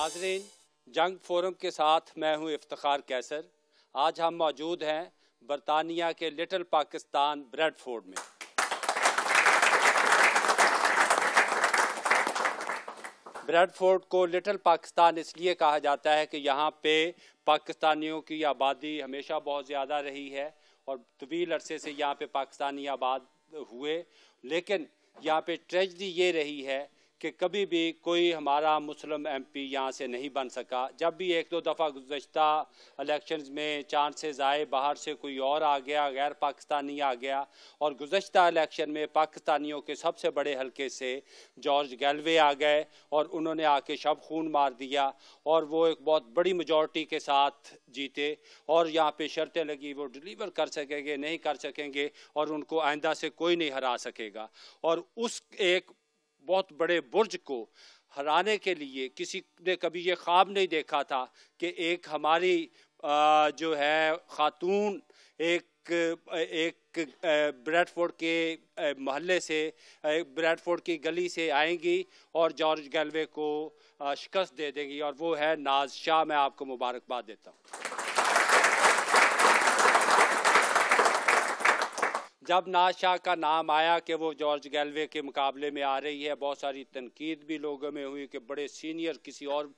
नाजरीन, जंग फोरम के साथ मैं हूं इफ्तिखार कैसर। आज हम मौजूद हैं बरतानिया के लिटिल पाकिस्तान ब्रेडफोर्ड में। ब्रेडफोर्ड को लिटिल पाकिस्तान इसलिए कहा जाता है कि यहाँ पे पाकिस्तानियों की आबादी हमेशा बहुत ज़्यादा रही है और तवील अरसे से यहाँ पे पाकिस्तानी आबाद हुए, लेकिन यहाँ पे ट्रेजेडी ये रही है कि कभी भी कोई हमारा मुस्लिम एमपी यहाँ से नहीं बन सका। जब भी एक दो दफ़ा गुज़श्ता इलेक्शंस में चांसेस आए, बाहर से कोई और आ गया, गैर पाकिस्तानी आ गया, और गुज़श्ता इलेक्शन में पाकिस्तानियों के सबसे बड़े हलके से जॉर्ज गैलवे आ गए और उन्होंने आके शब खून मार दिया और वो एक बहुत बड़ी मेजॉरिटी के साथ जीते। और यहाँ पे शर्तें लगी वो डिलीवर कर सकेंगे, नहीं कर सकेंगे और उनको आइंदा से कोई नहीं हरा सकेगा। और उस एक बहुत बड़े बुर्ज को हराने के लिए किसी ने कभी ये ख्वाब नहीं देखा था कि एक हमारी जो है खातून एक ब्रेडफोर्ड के मोहल्ले से, ब्रेडफोर्ड की गली से आएंगी और जॉर्ज गैलवे को शिकस्त दे देंगी, और वो है नाज शाह। मैं आपको मुबारकबाद देता हूँ। जब नाज शाह का नाम आया कि वो जॉर्ज गैलवे के मुकाबले में आ रही है, बहुत सारी तनकीद भी लोगों में हुई कि बड़े सीनियर किसी और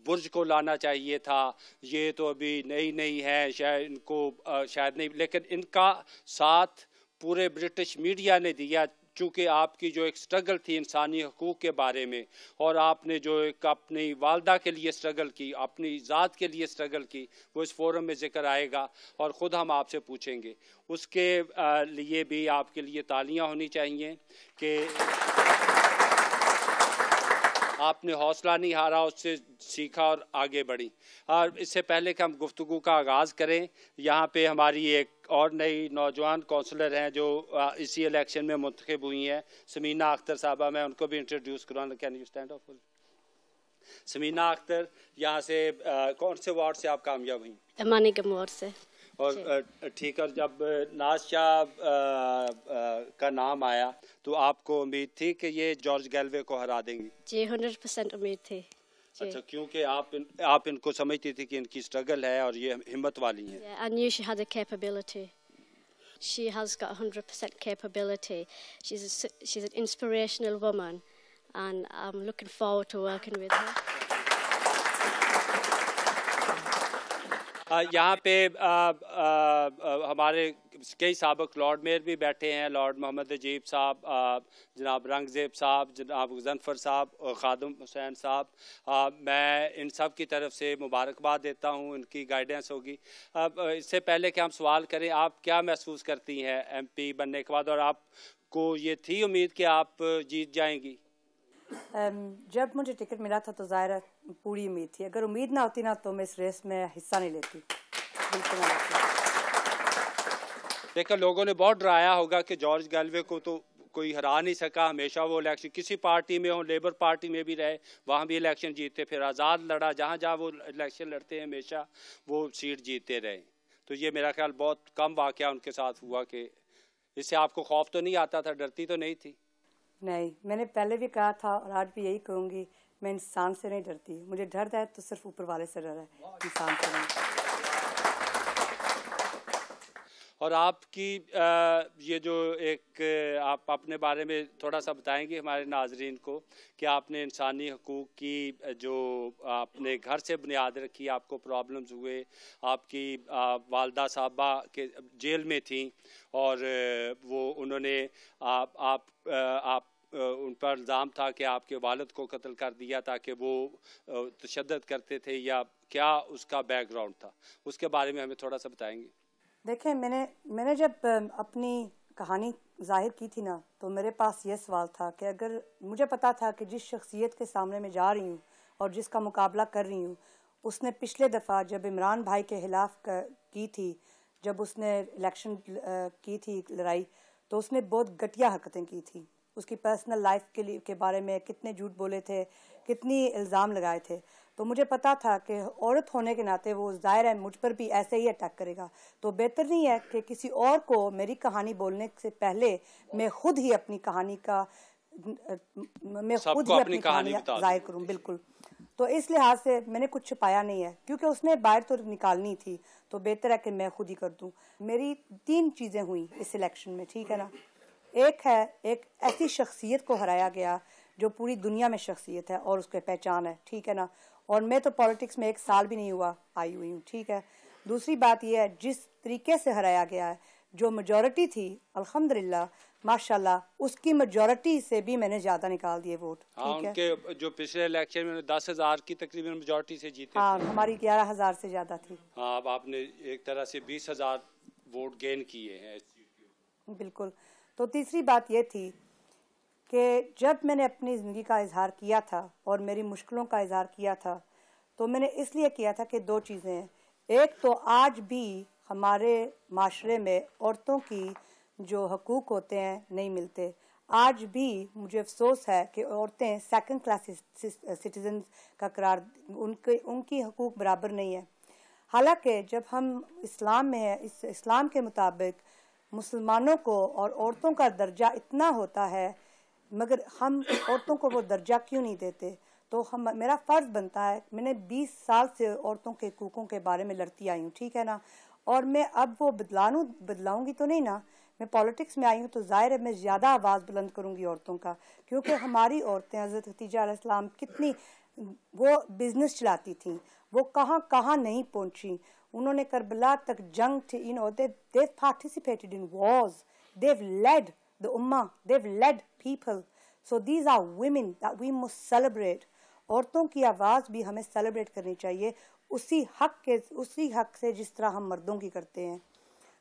बुर्ज को लाना चाहिए था, ये तो अभी नई है, शायद इनको शायद नहीं, लेकिन इनका साथ पूरे ब्रिटिश मीडिया ने दिया। चूँकि आपकी जो एक स्ट्रगल थी इंसानी हकूक़ के बारे में, और आपने जो एक अपनी वालदा के लिए स्ट्रगल की, अपनी ज़ात के लिए स्ट्रगल की, वो इस फोरम में ज़िक्र आएगा और ख़ुद हम आपसे पूछेंगे। उसके लिए भी आपके लिए तालियां होनी चाहिए कि आपने हौसला नहीं हारा, उससे सीखा और आगे बढ़ी। और इससे पहले कि हम गुफ्तगू का आगाज़ करें, यहाँ पे हमारी एक और नई नौजवान काउंसलर हैं जो इसी इलेक्शन में मुंतखब हुई हैं, समीना अख्तर साहबा। मैं उनको भी इंट्रोड्यूस कराना। Can you stand up? Sameena Akhtar, यहाँ से कौन से वार्ड से आप कामयाब हुई? अमानीगम वार्ड से। और ठीक है, जब नाज शाह का नाम आया तो आपको उम्मीद थी कि ये जॉर्ज गैलवे को हरा देंगी? जी, 100% उम्मीद थी। अच्छा, क्योंकि आप इनको समझती थी कि इनकी स्ट्रगल है और ये हिम्मत वाली हैं? Yeah, I knew she had the capability. She has got 100% capability. She's an inspirational woman, and I'm looking forward to working with her. यहाँ पे हमारे कई साबिक लॉर्ड मेयर भी बैठे हैं, लॉर्ड मोहम्मद अजीब साहब, जनाब रंगजेब साहब, जनाब गजनफर साहब और खादम हुसैन साहब। मैं इन सब की तरफ से मुबारकबाद देता हूँ, इनकी गाइडेंस होगी। इससे पहले कि हम सवाल करें, आप क्या महसूस करती हैं एमपी बनने के बाद, और आपको ये थी उम्मीद कि आप जीत जाएंगी? जब मुझे टिकट मिला था तो ज़ाहिर पूरी उम्मीद थी। अगर उम्मीद ना होती ना तो मैं इस रेस में हिस्सा नहीं लेती, बिल्कुल ना लेती। देखो, लोगों ने बहुत डराया होगा कि जॉर्ज गैलवे को तो कोई हरा नहीं सका, हमेशा वो इलेक्शन किसी पार्टी में हो, लेबर पार्टी में भी रहे, वहाँ भी इलेक्शन जीते, फिर आज़ाद लड़ा, जहाँ जहाँ वो इलेक्शन लड़ते हैं हमेशा वो सीट जीतते रहे। तो ये मेरा ख्याल बहुत कम वाक़या उनके साथ हुआ कि इससे आपको खौफ तो नहीं आता था, डरती तो नहीं थी? नहीं, मैंने पहले भी कहा था और आज भी यही कहूँगी, मैं इंसान से नहीं डरती। मुझे डर है तो सिर्फ ऊपर वाले से डर है, इंसान से नहीं। और आपकी ये जो एक आप अपने बारे में थोड़ा सा बताएंगे हमारे नाजरीन को कि आपने इंसानी हकूक़ की जो आपने घर से बुनियाद रखी, आपको प्रॉब्लम्स हुए, आपकी वालदा साहबा के जेल में थी और वो उन्होंने आप उन पर इल्ज़ाम था कि आपके वालिद को कत्ल कर दिया था कि वो तशद्दुद करते थे, या क्या उसका बैकग्राउंड था, उसके बारे में हमें थोड़ा सा बताएंगे? देखें, मैंने जब अपनी कहानी ज़ाहिर की थी ना, तो मेरे पास ये सवाल था कि अगर मुझे पता था कि जिस शख्सियत के सामने मैं जा रही हूँ और जिसका मुकाबला कर रही हूँ, उसने पिछले दफ़ा जब इमरान भाई के खिलाफ की थी, जब उसने इलेक्शन की थी लड़ाई, तो उसने बहुत घटिया हरकतें की थी। उसकी पर्सनल लाइफ के बारे में कितने झूठ बोले थे, कितनी इल्ज़ाम लगाए थे। तो मुझे पता था कि औरत होने के नाते वो ज़ाहिर है मुझ पर भी ऐसे ही अटैक करेगा, तो बेहतर नहीं है कि किसी और को मेरी कहानी बोलने से पहले मैं खुद ही अपनी कहानी का मैं खुद ही अपनी कहानी जाहिर करूं। बिल्कुल। تو اس لحاظ سے میں نے کچھ چھپایا نہیں ہے، کیونکہ اس نے باہر تو نکالنی تھی تو بہتر ہے کہ میں خود ہی کر دوں. میری 3 چیزیں ہوئیں اس الیکشن میں، ٹھیک ہے نا. ایک ہے ایک ایسی شخصیت کو ہرایا گیا جو پوری دنیا میں شخصیت ہے اور اس کی پہچان ہے، ٹھیک ہے نا. اور میں تو پالیٹکس میں 1 سال بھی نہیں ہوا آئی ہوئی ہوں، ٹھیک ہے. دوسری بات یہ ہے جس طریقے سے ہرایا گیا ہے، جو میجورٹی تھی الحمدللہ ماشاءاللہ اس کی میجورٹی سے بھی میں نے زیادہ نکال دیے ووٹ. ہاں، ان کے جو پچھلے الیکشن میں 10,000 کی تقریباً میجورٹی سے جیتے. ہاں، ہماری 11,000 سے زیادہ تھی. ہاں، اب آپ نے ایک طرح سے 20,000 ووٹ گین کیے ہیں. بالکل. تو تیسری بات یہ تھی کہ جب میں نے اپنی زندگی کا اظہار کیا تھا اور میری مشکلوں کا اظہار کیا تھا تو میں نے اس لیے کیا تھا کہ 2 چیزیں ہیں. ایک تو آج بھی ہمارے معاشرے میں عورتوں کی جو حقوق ہوتے ہیں نہیں ملتے. آج بھی مجھے افسوس ہے کہ عورتیں 2nd کلاس سٹیزن کا قرار، ان کی حقوق برابر نہیں ہے. حالانکہ جب ہم اسلام میں ہیں، اس اسلام کے مطابق مسلمانوں کو اور عورتوں کا درجہ اتنا ہوتا ہے، مگر ہم عورتوں کو وہ درجہ کیوں نہیں دیتے؟ تو میرا فرض بنتا ہے، میں نے 20 سال سے عورتوں کے حقوقوں کے بارے میں لڑتی آئی ہوں، ٹھیک ہے نا. اور میں اب وہ بدلاؤں گی تو نہیں نا. میں پالیٹکس میں آئی ہوں تو ظاہر ہے میں زیادہ آواز بلند کروں گی عورتوں کا، کیونکہ ہماری عورتیں حضرت ختیجہ علیہ السلام کتنی وہ بزنس چلاتی تھیں، وہ کہاں کہاں نہیں پہنچی. انہوں نے کربلا تک جنگ تھی، they've participated in wars, they've led the ummah, they've led people. So these are women that we must celebrate. عورتوں کی آواز بھی ہمیں سیلیبریٹ کرنی چاہیے اسی حق سے جس طرح ہم مردوں کی کرتے ہیں.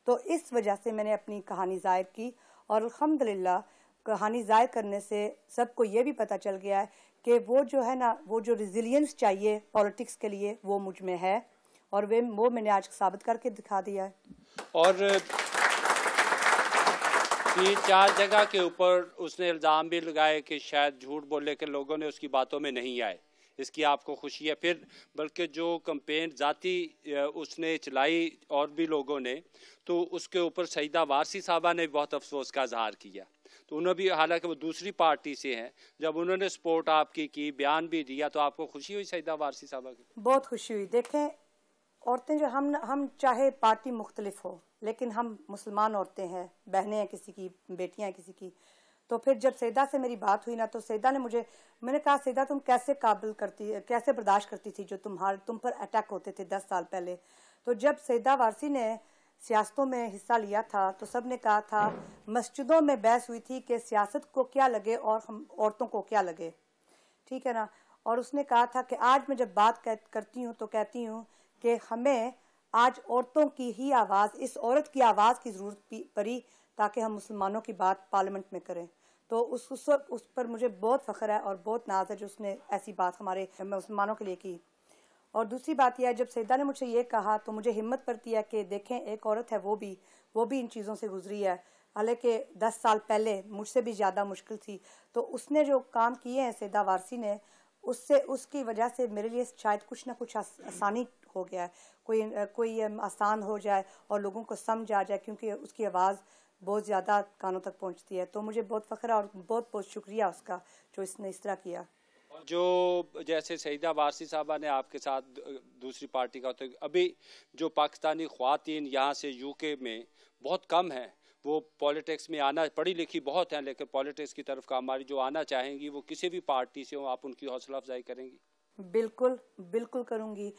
تو اس وجہ سے میں نے اپنی کہانی ظاہر کی اور الحمدللہ کہانی ظاہر کرنے سے سب کو یہ بھی پتہ چل گیا ہے کہ وہ جو ہے نا، وہ جو ریزیلینس چاہیے پالیٹکس کے لیے وہ مجھ میں ہے اور وہ میں نے آج ثابت کر کے دکھا دیا ہے. اور 3-4 جگہ کے اوپر اس نے الزام بھی لگائے کہ شاید جھوٹ بولے کہ لوگوں نے اس کی باتوں میں نہیں آئے. اس کی آپ کو خوشی ہے؟ پھر بلکہ جو کمپین ذاتی اس نے چلائی اور بھی لوگوں نے، تو اس کے اوپر سیدہ وارثی صاحبہ نے بہت افسوس کا اظہار کیا. تو انہوں بھی، حالانکہ وہ دوسری پارٹی سے ہیں، جب انہوں نے سپورٹ آپ کی بیان بھی دیا تو آپ کو خوشی ہوئی سیدہ وارثی صاحبہ کی؟ بہت خوشی ہوئی. دیکھیں عورتیں جو ہم چاہے پارٹی مختلف ہو لیکن ہم مسلمان عورتیں ہیں، بہنیں ہیں کسی کی، بیٹیاں ہیں کسی کی. تو پھر جب سیدہ سے میری بات ہوئی نا تو سیدہ نے میں نے کہا سیدہ تم کیسے برداشت کرتی تھی جو تم پر اٹیک ہوتے تھے 10 سال پہلے. تو جب سیدہ وارثی نے سیاستوں میں حصہ لیا تھا تو سب نے کہا تھا، مسجدوں میں بحث ہوئی تھی کہ سیاست کو کیا لگے اور ہم عورتوں کو کیا لگے، ٹھیک ہے نا. اور اس نے کہا تھا کہ آج میں جب بات کرتی ہوں تو کہتی ہوں کہ ہمیں آج عورتوں کی ہی آواز، اس عورت کی آواز کی ضرورت پڑی تاکہ ہم مسلمانوں کی بات پارلیمنٹ میں کریں. تو اس پر مجھے بہت فخر ہے اور بہت ناز ہے جو اس نے ایسی بات ہمارے مسلمانوں کے لیے کی. اور دوسری بات یہ ہے، جب سیدہ نے مجھ سے یہ کہا تو مجھے ہمت پڑتی ہے کہ دیکھیں ایک عورت ہے، وہ بھی ان چیزوں سے گزری ہے، حالانکہ 10 سال پہلے مجھ سے بھی زیادہ مشکل تھی. تو اس نے جو کام کیے ہیں سیدہ وارثی نے، اس کی وجہ سے میرے لیے شاید کچھ نہ کچھ آسانی ہو گیا ہے، کوئی آسان ہو جائے اور لوگوں کو سمجھ آ جائے، کیونکہ اس کی آواز بہت زیادہ کانوں تک پہنچتی ہے. تو مجھے بہت فخر ہے اور بہت بہت شکریہ اس کا جو اس نے اس طرح کیا. جو جیسے سیدہ وارثی صاحبہ نے آپ کے ساتھ دوسری پارٹی کا ہوتا ہے، ابھی جو پاکستانی خواتین یہاں سے یو کے میں بہت کم ہیں، وہ پالیٹکس میں آنا، پڑھی لکھی بہت ہیں لیکن پالیٹکس کی طرف کا ہماری جو آنا چاہیں گی وہ کسی بھی پارٹی سے ہوں، آپ ان کی حوصلہ افزائی کریں گی؟ بالکل کروں گی.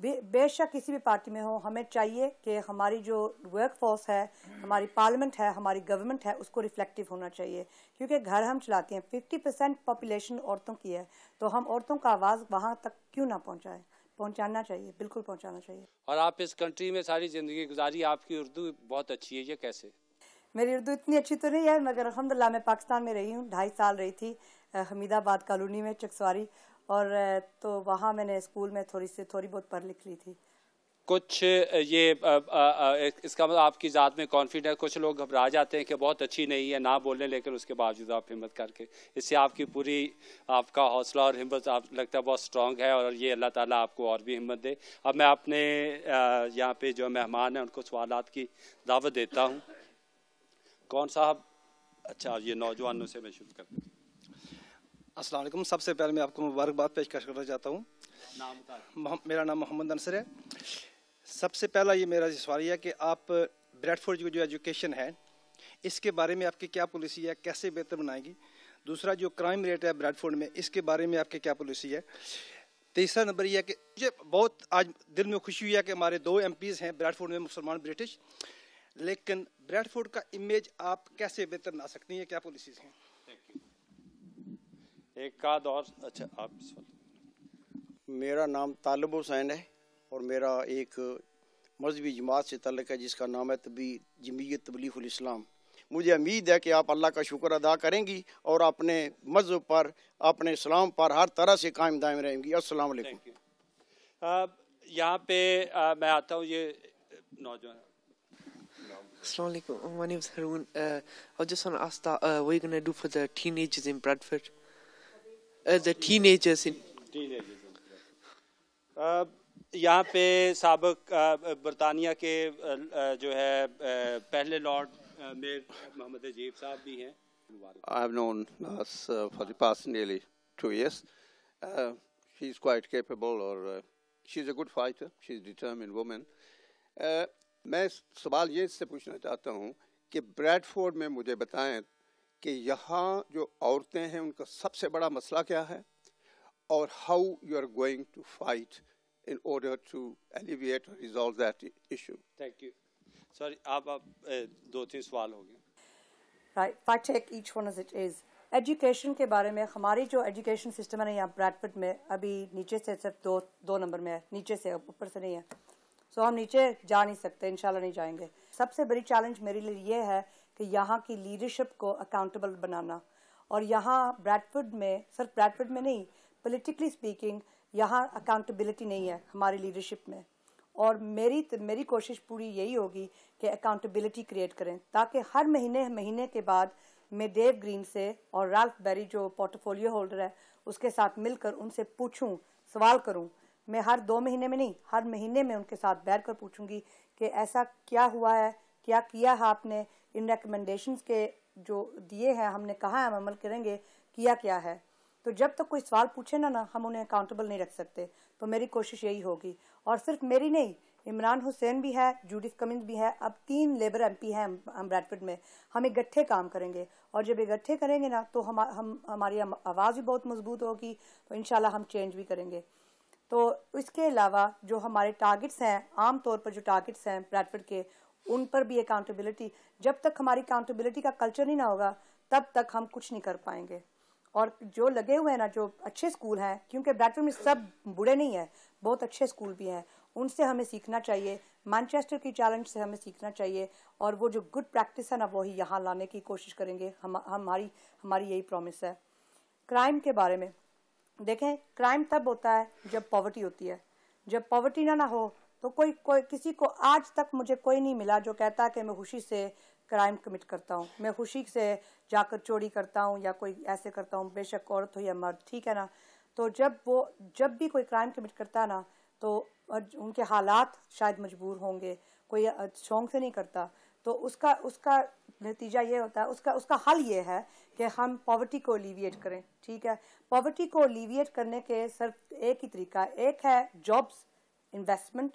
بے شک کسی بھی پارٹی میں ہو، ہمیں چاہیے کہ ہماری جو ورک فورس ہے، ہماری پارلیمنٹ ہے، ہماری گورنمنٹ ہے، اس کو ریفلیکٹیو ہونا چاہیے، کیونکہ گھر ہم چلاتے ہیں. 50% پاپولیشن عورتوں کی ہے، تو ہم عورتوں کا آواز وہاں تک کیوں نہ پہنچانا چاہیے، بالکل پہنچانا چاہیے. اور آپ اس کنٹری میں ساری زندگی گزاری، آپ کی اردو بہت اچھی ہے، یہ کیسے؟ میری اردو اتنی اچھی تو نہیں ہے، مگر الحمدللہ میں پاکستان میں رہی ہوں، 2.5 سال رہی تھی حمید آباد کالونی میں چکسواری، اور تو وہاں میں نے اسکول میں تھوڑی بہت پڑھ لکھ لی تھی. کچھ یہ اس کا مطلب آپ کی ذات میں کانفیڈنس، کچھ لوگ گھبرا جاتے ہیں کہ بہت اچھی نہیں ہے نہ بولیں، لیکن اس کے باوجود آپ ہمت کر کے، اس سے آپ کی پوری آپ کا حوصلہ اور ہمت آپ لگتا ہے بہت اسٹرانگ ہے، اور یہ اللہ تعالیٰ آپ کو اور بھی ہمت دے. اب میں اپنے یہاں پہ جو مہمان ہیں ان کو سوالات کی دعوت دیتا ہوں. کون صاحب؟ اچھا، یہ نوجوانوں سے میں شروع کرتا ہوں. अस्सलाम वालेकुम। सबसे पहले मैं आपको मुबारकबाद पेश करना चाहता हूँ। मेरा नाम मोहम्मद अंसर है। सबसे पहला ये मेरा सवाल है कि आप ब्रैडफोर्ड की जो एजुकेशन है इसके बारे में आपकी क्या पॉलिसी है, कैसे बेहतर बनाएगी? दूसरा जो क्राइम रेट है ब्रैडफोर्ड में इसके बारे में आपकी क्या पॉलिसी है? तीसरा नंबर ये है कि मुझे बहुत आज दिल में खुशी हुई है कि हमारे 2 MPs हैं ब्रैडफोर्ड में मुसलमान ब्रिटिश, लेकिन ब्रैडफोर्ड का इमेज आप कैसे बेहतर बना सकती हैं, क्या पॉलिसीज हैं? एक आध और अच्छा आप मेरा नाम तालिब हुसैन है और मेरा एक मजहबी जमात से ताल्लुक़ है जिसका नाम है जमीयत तबलीगुल इस्लाम। मुझे उम्मीद है कि आप अल्लाह का शुक्र अदा करेंगी और अपने मजहब पर, अपने इस्लाम पर हर तरह से कायम दायम रहेंगी। अस्सलाम वालेकुम। यहाँ पे मैं आता हूँ, ये नौजवान। Assalamu alaikum. My name is Haroon. I just want to ask that what are you going to do for the teenagers in Bradford? The teenagers in... यहाँ पे साबिक बरतानिया के जो है पहले लॉर्ड मेयर मोहम्मद अजीब साहब भी हैं। I have known Nas for the past nearly 2 years. She's quite capable, or she's a good fighter. She's a determined woman. मैं सवाल ये इससे पूछना चाहता हूँ कि ब्रैडफोर्ड में मुझे बताएं कि यहाँ जो औरतें हैं उनका सबसे बड़ा मसला क्या है और how you are going to fight in order to alleviate or resolve that issue. Thank you. Sorry, आप 2-3 सवाल हो गए। Right, if I take each one as it is. Education के बारे में हमारी जो एजुकेशन सिस्टम है ना यहाँ ब्रैडफोर्ड में अभी नीचे से सिर्फ दो नंबर में है, नीचे से, ऊपर से नहीं है। सो हम नीचे जा नहीं सकते, इंशाल्लाह नहीं जाएंगे। सबसे बड़ी चैलेंज मेरे लिए ये है कि यहाँ की लीडरशिप को अकाउंटेबल बनाना, और यहाँ ब्रैडफोर्ड में, सिर्फ ब्रैडफोर्ड में नहीं, पॉलिटिकली स्पीकिंग यहाँ अकाउंटेबिलिटी नहीं है हमारी लीडरशिप में। और मेरी कोशिश पूरी यही होगी कि अकाउंटेबिलिटी क्रिएट करें ताकि हर महीने के बाद मैं डेव ग्रीन से और राल्फ बेरी जो पोर्टफोलियो होल्डर है उसके साथ मिलकर उनसे पूछूं, सवाल करूं। मैं हर 2 महीने में नहीं, हर महीने में उनके साथ बैठ कर पूछूंगी कि ऐसा क्या हुआ है, क्या किया है आपने, इन रिकमेंडेशंस के जो दिए हैं हमने कहा है हम अमल करेंगे, किया क्या है। तो जब तक कोई सवाल पूछे ना हम उन्हें अकाउंटेबल नहीं रख सकते। तो मेरी कोशिश यही होगी, और सिर्फ मेरी नहीं, इमरान हुसैन भी है, जूडिथ कमिंस भी है, अब 3 लेबर MP हैं हम ब्रैडफोर्ड में। हम इकट्ठे काम करेंगे, और जब इकट्ठे करेंगे ना तो हमारी आवाज़ भी बहुत मजबूत होगी, तो इंशाल्लाह हम चेंज भी करेंगे। तो इसके अलावा जो हमारे टारगेट्स हैं, आम तौर पर जो टारगेट्स हैं ब्रैडफोर्ड के, उन पर भी अकाउंटेबिलिटी, जब तक हमारी अकाउंटेबिलिटी का कल्चर नहीं ना होगा तब तक हम कुछ नहीं कर पाएंगे। और जो लगे हुए हैं ना, जो अच्छे स्कूल हैं, क्योंकि ब्रैडफोर्ड में सब बुरे नहीं हैं, बहुत अच्छे स्कूल भी हैं, उनसे हमें सीखना चाहिए। मैनचेस्टर की चैलेंज से हमें सीखना चाहिए, और वो जो गुड प्रैक्टिस है ना वही यहाँ लाने की कोशिश करेंगे। हमारी यही प्रॉमिस है। क्राइम के बारे में देखें, क्राइम तब होता है जब पॉवर्टी होती है। जब पॉवर्टी ना हो तो कोई किसी को आज तक मुझे कोई नहीं मिला जो कहता है कि मैं खुशी से क्राइम कमिट करता हूँ, मैं खुशी से जाकर चोरी करता हूँ या कोई ऐसे करता हूँ, बेशक औरत हो या मर्द, ठीक है ना। तो जब भी कोई क्राइम कमिट करता है ना तो उनके हालात शायद मजबूर होंगे, कोई शौक से नहीं करता, तो उसका नतीजा ये होता है, उसका हल ये है कि हम पॉवर्टी को एलिविएट करें, ठीक है। पॉवर्टी को एलिविएट करने के सिर्फ एक ही तरीका, एक है जॉब्स, इन्वेस्टमेंट,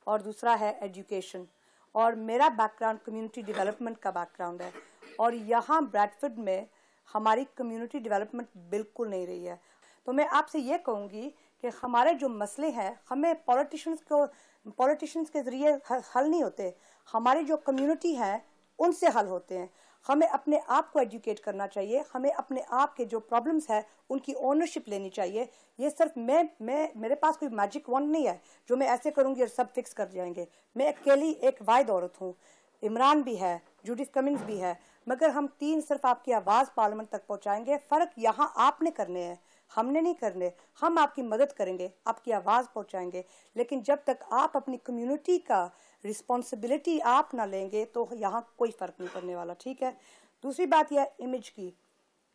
और दूसरा है एजुकेशन। और मेरा बैकग्राउंड कम्युनिटी डेवलपमेंट का बैकग्राउंड है, और यहाँ ब्रैडफोर्ड में हमारी कम्युनिटी डेवलपमेंट बिल्कुल नहीं रही है। तो मैं आपसे ये कहूँगी कि हमारे जो मसले हैं, हमें पॉलिटिशियंस के ज़रिए हल नहीं होते, हमारी जो कम्युनिटी है उनसे हल होते हैं। हमें अपने आप को एजुकेट करना चाहिए, हमें अपने आप के जो प्रॉब्लम्स है उनकी ओनरशिप लेनी चाहिए। ये सिर्फ मेरे पास कोई मैजिक वॉन्ड नहीं है जो मैं ऐसे करूँगी और सब फिक्स कर जाएंगे। मैं अकेली एक वाहिद औरत हूँ, इमरान भी है, जूडिथ कमिंस भी है, मगर हम 3 सिर्फ आपकी आवाज़ पार्लियामेंट तक पहुँचाएंगे। फ़र्क यहाँ आपने करने हैं, हमने नहीं करने। हम आपकी मदद करेंगे, आपकी आवाज़ पहुँचाएंगे, लेकिन जब तक आप अपनी कम्युनिटी का रिस्पॉन्सिबिलिटी आप ना लेंगे तो यहाँ कोई फ़र्क नहीं पड़ने वाला, ठीक है। दूसरी बात यह इमेज की,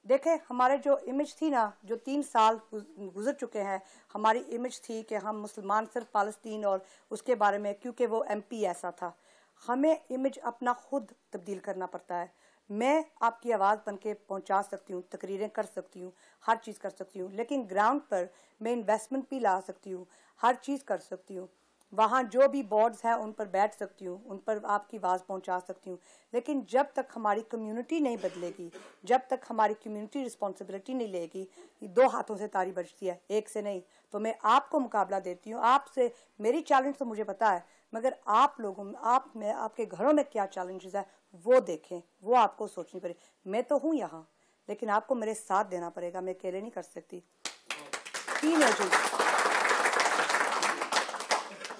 देखें हमारे जो इमेज थी ना, जो 3 साल गुजर चुके हैं, हमारी इमेज थी कि हम मुसलमान सिर्फ फ़लस्तीन और उसके बारे में, क्योंकि वो MP ऐसा था। हमें इमेज अपना खुद तब्दील करना पड़ता है। میں آپ کی آواز بن کے پہنچا سکتی ہوں, تقریریں کر سکتی ہوں, ہر چیز کر سکتی ہوں, لیکن گراؤنڈ پر میں انویسٹمنٹ بھی لا سکتی ہوں, ہر چیز کر سکتی ہوں. وہاں جو بھی بورڈز ہیں ان پر بیٹھ سکتی ہوں, ان پر آپ کی آواز پہنچا سکتی ہوں. لیکن جب تک ہماری کمیونٹی نہیں بدلے گی, جب تک ہماری کمیونٹی رسپانسبلٹی نہیں لے گی, دو ہاتھوں سے تالی بجتی ہے, ایک سے نہیں. تو میں آپ کو مقابلہ دیتی ہوں, آپ سے میری چیلنج تو مجھے پتا ہے, مگر آپ لوگوں میں آپ کے گھروں میں کیا چیلنجز ہے وہ دیکھیں, وہ آپ کو سوچنی پڑے. میں تو ہوں یہاں, لیکن آپ کو میرے ساتھ دینا پڑے گا, میں اکیلے نہیں کر سکتی.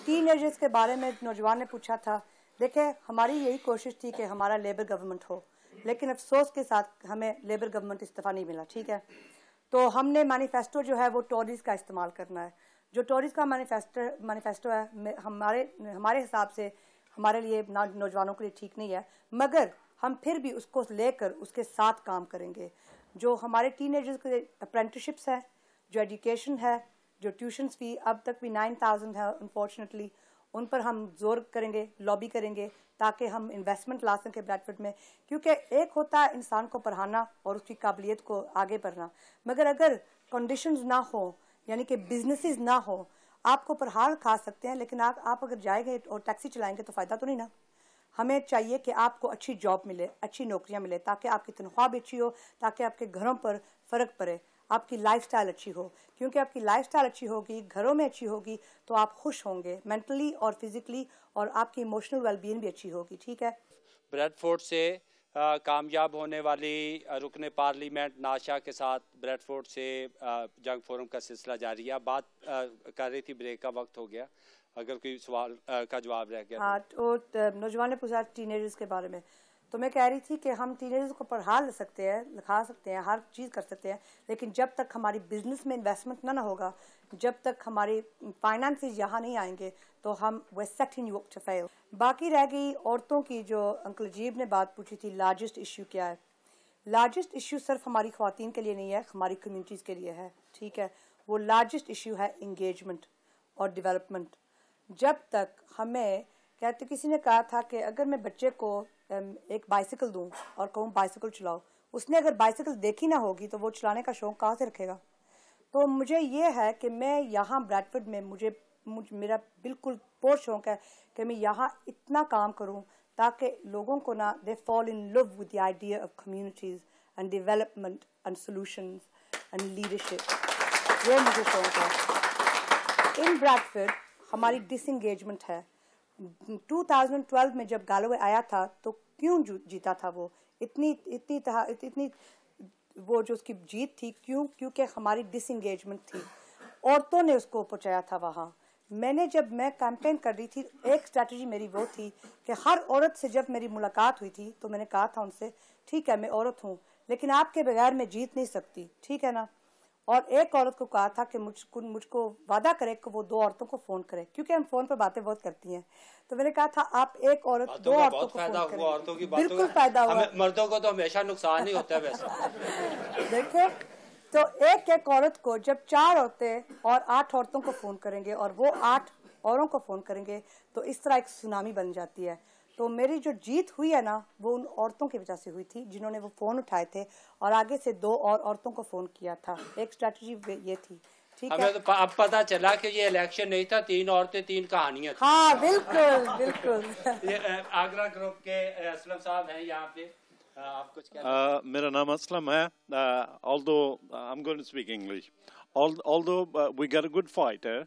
ٹین ایجرز کے بارے میں نوجوان نے پوچھا تھا. دیکھیں, ہماری یہی کوشش تھی کہ ہمارا لیبر گورنمنٹ ہو, لیکن افسوس کے ساتھ ہمیں لیبر گورنمنٹ استعفیٰ نہیں ملا. ٹھیک ہے, تو ہم نے مینیفیسٹو جو ہے وہ ٹوریز کا استعمال کرنا ہے. جو ٹوریز کا مینیفیسٹو ہے ہمارے حساب سے ہمارے لیے نوجوانوں کے لیے ٹھیک نہیں ہے, مگر ہم پھر بھی اس کو لے کر اس کے ساتھ کام کریں گے. جو ہمارے ٹین ایجرز کے اپرینٹسشپس ہیں, جو ایجوکیشن ہے, جو ٹیوشنس فی اب تک بھی 9,000 ہے انفارچونیٹلی, ان پر ہم زور کریں گے, لابی کریں گے تاکہ ہم انویسٹمنٹ لا سکیں بریڈ فورڈ میں. کیونکہ ایک ہوتا ہے انسان کو پڑھانا اور اس کی قابلیت کو آگے بڑھنا, مگر اگر کنڈیشنز نہ ہوں, یعنی کہ بزنسز نہ ہو, آپ کو پڑھا کھا سکتے ہیں, لیکن آپ اگر جائیں گے اور ٹیکسی چلائیں گے تو فائدہ تو نہیں نا. ہمیں چاہیے کہ آپ کو اچھی جاب ملے, اچھی نوکریاں ملے, تاکہ آپ کی تنخواہ بھی اچھی ہو, تاکہ آپ کے گھروں پر فرق پڑے, آپ کی لائف سٹائل اچھی ہو. کیونکہ آپ کی لائف سٹائل اچھی ہوگی, گھروں میں اچھی ہوگی, تو آپ خوش ہوں گے مینٹلی اور فزیکلی, اور آپ کی ایموشنل ویل بینگ بھی اچھی ہوگی. ٹھیک ہے. بریڈ فورڈ سے کامیاب ہونے والی رکن پارلیمنٹ ناشا کے ساتھ بریڈ فورڈ سے جنگ فورم کا سلسلہ جاری ہے. بات کر رہی تھی, بریک کا وقت ہو گیا, اگر کوئی سوال کا جواب رہ گیا. ہاں, تو نوجوان نے پوچھا ٹین ایجرز کے بارے میں, تو میں کہہ رہی تھی کہ ہم ٹین ایجرز کو پڑھا سکتے ہیں, لکھا سکتے ہیں, ہر چیز کر سکتے ہیں, لیکن جب تک ہماری بزنس میں انویسٹمنٹ نہ ہوگا, جب تک ہماری فائنانسز یہاں نہیں آئیں گے, تو ہم we're setting you up to fail. باقی رہ گئی عورتوں کی, جو انکل عجیب نے بات پوچھی تھی, لارجسٹ ایشو کیا ہے. لارجسٹ ایشو صرف ہماری خواتین کے لیے نہیں ہے, ہماری کمیونٹیز کے لیے ہے. ٹھیک ہے, وہ لارجسٹ ایشو ہے انگیجمنٹ اور ڈیولپمنٹ. جب تک ہمیں کہتے, کسی نے کہا تھا کہ اگر میں بچے کو ایک بائسیکل دوں اور کہوں بائسیکل چلاؤ, اس نے اگر بائسیکل دیکھی نہ ہوگی تو وہ چلانے کا شوق کہاں سے رکھے گا. تو مجھے یہ ہے کہ میں یہاں بریڈ فورڈ میں میرا بالکل پور شوق ہے کہ میں یہاں اتنا کام کروں تاکہ لوگوں کو نا they fall in love with the idea of communities and development and solutions and leadership. وہ مجھے شوق ہے. ان بریڈ فورڈ ہماری ڈس انگیجمنٹ ہے. 2012 میں جب گالوے آیا تھا تو کیوں جیتا تھا وہ اتنی وہ جو اس کی جیت تھی, کیونکہ ہماری ڈس انگیجمنٹ تھی. عورتوں نے اس کو پہنچایا تھا وہاں. جب میں کیمپین کر رہی تھی, ایک اسٹریٹجی میری وہ تھی کہ ہر عورت سے جب میری ملاقات ہوئی تھی تو میں نے کہا تھا ان سے, ٹھیک ہے میں عورت ہوں, لیکن آپ کے بغیر میں جیت نہیں سکتی. ٹھیک ہے نا. اور ایک عورت کو کہا تھا کہ مجھ کو وعدہ کرے کہ وہ 2 عورتوں کو فون کرے, کیونکہ ہم فون پر باتیں بہت کرتی ہیں. تو میں نے کہا تھا آپ ایک عورت 2 عورتوں کو فون کریں. عورتوں کی بالکل فائدہ ہوا. مردوں کو تو ہمیشہ نقصان ہی ہوتا ہے ویسے. دیکھیں, تو ایک عورت کو جب 4 عورتیں اور 8 عورتوں کو فون کریں گے اور وہ 8 اوروں کو فون کریں گے, تو اس طرح ایک سونامی بن جاتی ہے. تو میری جو جیت ہوئی ہے نا, وہ ان عورتوں کی وجہ سے ہوئی تھی جنہوں نے وہ فون اٹھائے تھے اور آگے سے 2 اور عورتوں کو فون کیا تھا. ایک اسٹریٹجی یہ تھی. ہمیں تو اب پتا چلا کہ یہ الیکشن نہیں تھا, 3 عورتیں 3 کہانیاں. ہاں بالکل بالکل. یہ آگرہ گروپ کے اسلم صاحب ہیں یہاں پہ, آپ کچھ میرا نام اسلم ہے. although I'm going to speak English, although we got a good fighter,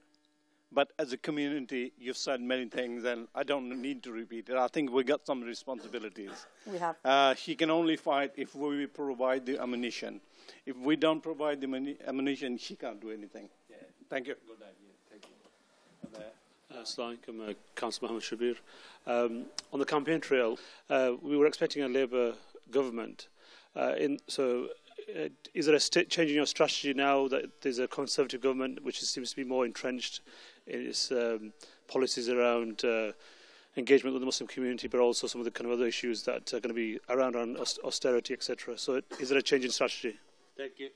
but as a community you've said many things and I don't need to repeat it. I think we got some responsibilities. We have. She can only fight if we provide the ammunition. If we don't provide the ammunition, she can't do anything. Yeah. Thank you. Good idea. Thank you. Assalamu alaikum, Councillor Mohammed Shabir. On the campaign trail, we were expecting a Labour government. Is there a change in your strategy now that there's a Conservative government which seems to be more entrenched in its policies around engagement with the Muslim community, but also some of the kind of other issues that are going to be around austerity, etc. So is there a change in strategy? Thank you.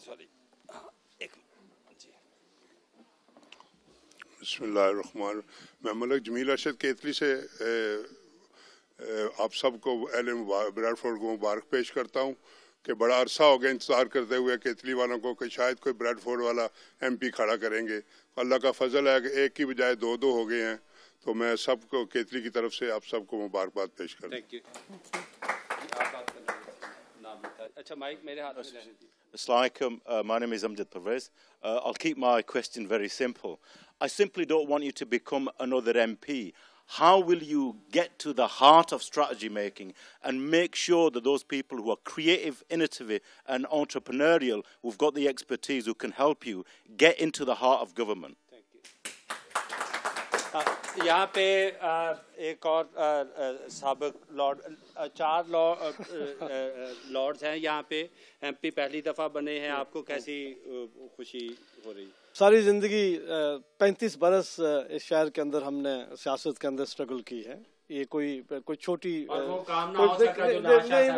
Sorry. بسم اللہ الرحمن الرحیم. میں ملک جمیل ارشد کیتلی سے آپ سب کو bread Ford کو مبارک پیش کرتا ہوں کہ بڑا عرصہ ہو گیا انتظار کرتے ہوئے کیتلی والوں کو کہ شاید کوئی بریڈ فورڈ والا ایم پی کھڑا کریں گے. اللہ کا فضل ہے کہ ایک کی بجائے دو ہو گئے ہیں. تو میں سب کو کیتلی کی طرف سے آپ سب کو مبارکباد پیش کرتا ہوں. اچھا مائک میرے ہاتھ میں رہنے دیجیے. Assalamu alaikum. My name is Amjad Pervez. I'll keep my question very simple. I simply don't want you to become another MP. How will you get to the heart of strategy making and make sure that those people who are creative, innovative and entrepreneurial, who've got the expertise, who can help you, get into the heart of government? یہاں پہ ایک اور سابق lord 4 Lords ہیں یہاں پہ M P پہلی دفعہ بنے ہیں. آپ کو کیسی خوشی ہو رہی؟ ساری زندگی 35 برس اس شہر کے اندر ہم نے سیاست کے اندر اسٹرگل کی ہے. یہ کوئی چھوٹی نہیں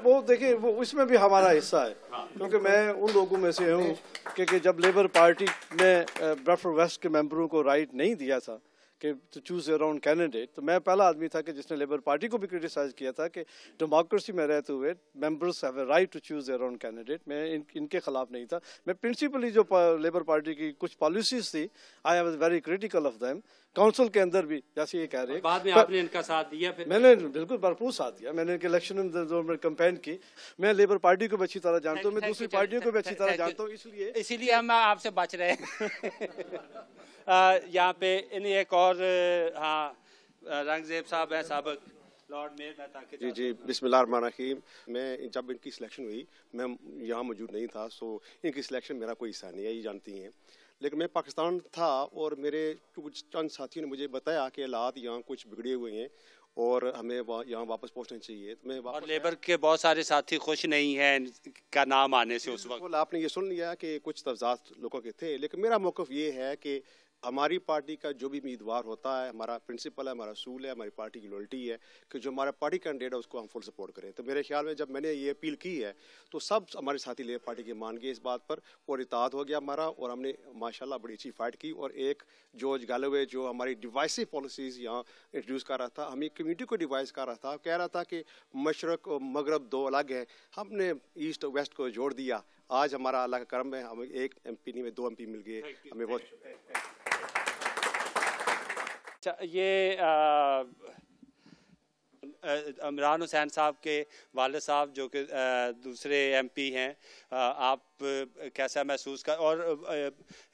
وہ دیکھیں وہ اس میں بھی ہمارا حصہ ہے کیونکہ میں ان لوگوں میں سے ہوں کہ جب لیبر پارٹی نے بریڈفورڈ ویسٹ کے ممبروں کو رائٹ نہیں دیا تھا کہ to choose their own candidate, تو میں پہلا آدمی تھا کہ جس نے لیبر پارٹی کو بھی کرٹیسائز کیا تھا کہ ڈیموکریسی میں رہتے ہوئے members have a right to choose their own candidate. میں ان کے خلاف نہیں تھا. میں پرنسپلی جو لیبر پارٹی کی کچھ پالیسیز تھی I was very critical of them. Council کے اندر بھی جیسے یہ کہہ رہے بعد میں آپ نے ان کا ساتھ دیا؟ پھر میں نے بالکل بھرپور ساتھ دیا. میں نے الیکشن میں کمپین کی. میں لیبر پارٹی کو بھی اچھی طرح جانتا ہوں, میں دوسری پارٹیوں کو بھی اچھی طرح جانتا ہوں, اسی لیے ہم آپ سے بچ رہے ہیں. یہاں پہ انہیں ایک اور رنگزیب صاحب ہیں سابق لارڈ میئر. جی بسم اللہ الرحمن الرحیم. میں جب ان کی سلیکشن ہوئی میں یہاں موجود نہیں تھا, سو ان کی سلیکشن میرا کوئی حصہ نہیں ہے, یہ جانتی ہیں. لیکن میں پاکستان تھا اور میرے کچھ چند ساتھیوں نے مجھے بتایا کہ حالات یہاں کچھ بگڑے ہوئے ہیں اور ہمیں یہاں واپس پہنچنا چاہیے. تو میں اور لیبر کے بہت سارے ساتھی خوش نہیں ہیں کا نام آنے سے اس وقت. آپ نے یہ سن لیا کہ کچھ تضاد لوگوں کے تھے, لیکن میرا موقف یہ ہے کہ ہماری پارٹی کا جو بھی امیدوار ہوتا ہے, ہمارا پرنسپل ہے, ہمارا اصول ہے, ہماری پارٹی کی لوئلٹی ہے کہ جو ہمارا پارٹی کینڈیڈیٹ ہے اس کو ہم فل سپورٹ کریں. تو میرے خیال میں جب میں نے یہ اپیل کی ہے تو سب ہمارے ساتھی لیبر پارٹی کے مان گئے اس بات پر اور اتحاد ہو گیا ہمارا, اور ہم نے ماشاءاللہ بڑی اچھی فائٹ کی. اور ایک جارج گیلوے جو ہماری ڈیوائسو پالیسیز یہاں انٹروڈیوس کر رہا تھا, ہمیں کمیونٹی کو ڈیوائس کر رہا تھا, کہہ رہا تھا کہ مشرق اور مغرب دو الگ ہیں, ہم نے ایسٹ اور ویسٹ کو جوڑ دیا. آج ہمارا اللہ کا کرم ہے, ہمیں ایک ایم پی نہیں میں 2 MP مل گئے. ہمیں بہت یہ عمران حسین صاحب کے والد صاحب جو کہ دوسرے ایم پی ہیں, آپ کیسا محسوس کر, اور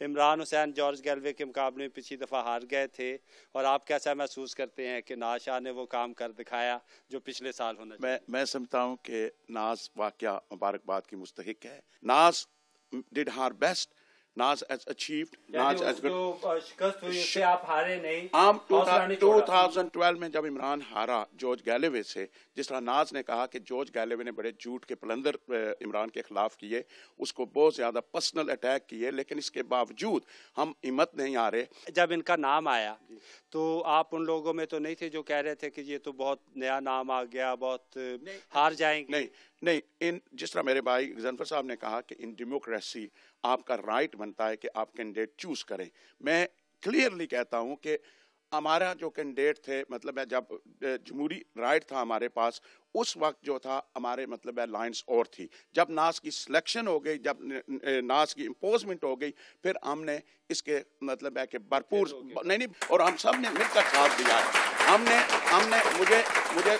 عمران حسین جارج گیلوے کے مقابلے میں پچھلی دفعہ ہار گئے تھے, اور آپ کیسا محسوس کرتے ہیں کہ ناز شاہ نے وہ کام کر دکھایا جو پچھلے سال ہونا چاہیے؟ میں سمجھتا ہوں کہ ناز واقعہ مبارکباد کی مستحق ہے. Naz did her best. Naz has achieved. Naz has آپ ہارے نہیں. 2012 میں جب عمران ہارا جارج گیلوے سے, جس طرح ناز نے کہا کہ جارج گیلوے نے بڑے جھوٹ کے پلندر عمران کے خلاف کیے, اس کو بہت زیادہ پرسنل اٹیک کیے, لیکن اس کے باوجود ہم ہمت نہیں آ رہے. جب ان کا نام آیا تو آپ ان لوگوں میں تو نہیں تھے جو کہہ رہے تھے کہ یہ تو بہت نیا نام آ گیا, بہت ہار جائیں گے؟ نہیں, جس طرح میرے بھائی غضنفر صاحب نے کہا کہ ان ڈیموکریسی آپ کا رائٹ بنتا ہے کہ آپ کینڈیڈیٹ چوز کریں. میں کلیئرلی کہتا ہوں کہ ہمارا جو کینڈیڈیٹ تھے, مطلب ہے جب جمہوری رائٹ تھا ہمارے پاس, اس وقت جو تھا ہمارے مطلب ہے لائنس اور تھی. جب ناز کی سلیکشن ہو گئی, جب ناز کی امپوزمنٹ ہو گئی, پھر ہم نے اس کے مطلب ہے کہ بھرپور نہیں, اور ہم سب نے مل کر ساتھ دیا ہے. ہم نے مجھے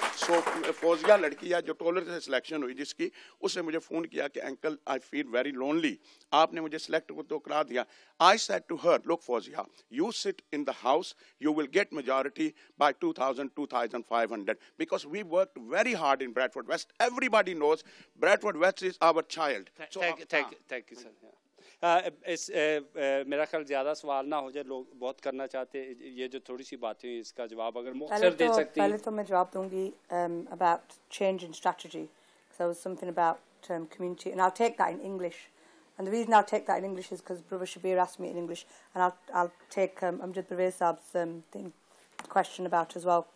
فوزیہ لڑکی ہے جو ٹولر سے سلیکشن ہوئی, جس کی اس نے مجھے فون کیا کہ uncle I feel very lonely, آپ نے مجھے سلیکٹ تو کرا دیا. I said to her, look Fauzia, you sit in the house, you will get majority by 2500 because we worked very hard in Bradford West. Everybody knows Bradford West is our child. Thank you sir. میرا خیال زیادہ سوال نہ ہو جائے, لوگ بہت کرنا چاہتے ہیں. یہ جو تھوڑی سی باتیں اس کا جواب اگر مختصر دے سکتی ہیں. پہلے تو میں جواب دوں گی about change in strategy. So it was something about community, and I'll take that in English. And the reason I'll take that in English is because Brother Shabir asked me in English, and I'll take Amjad Pervez Saab's question about as well.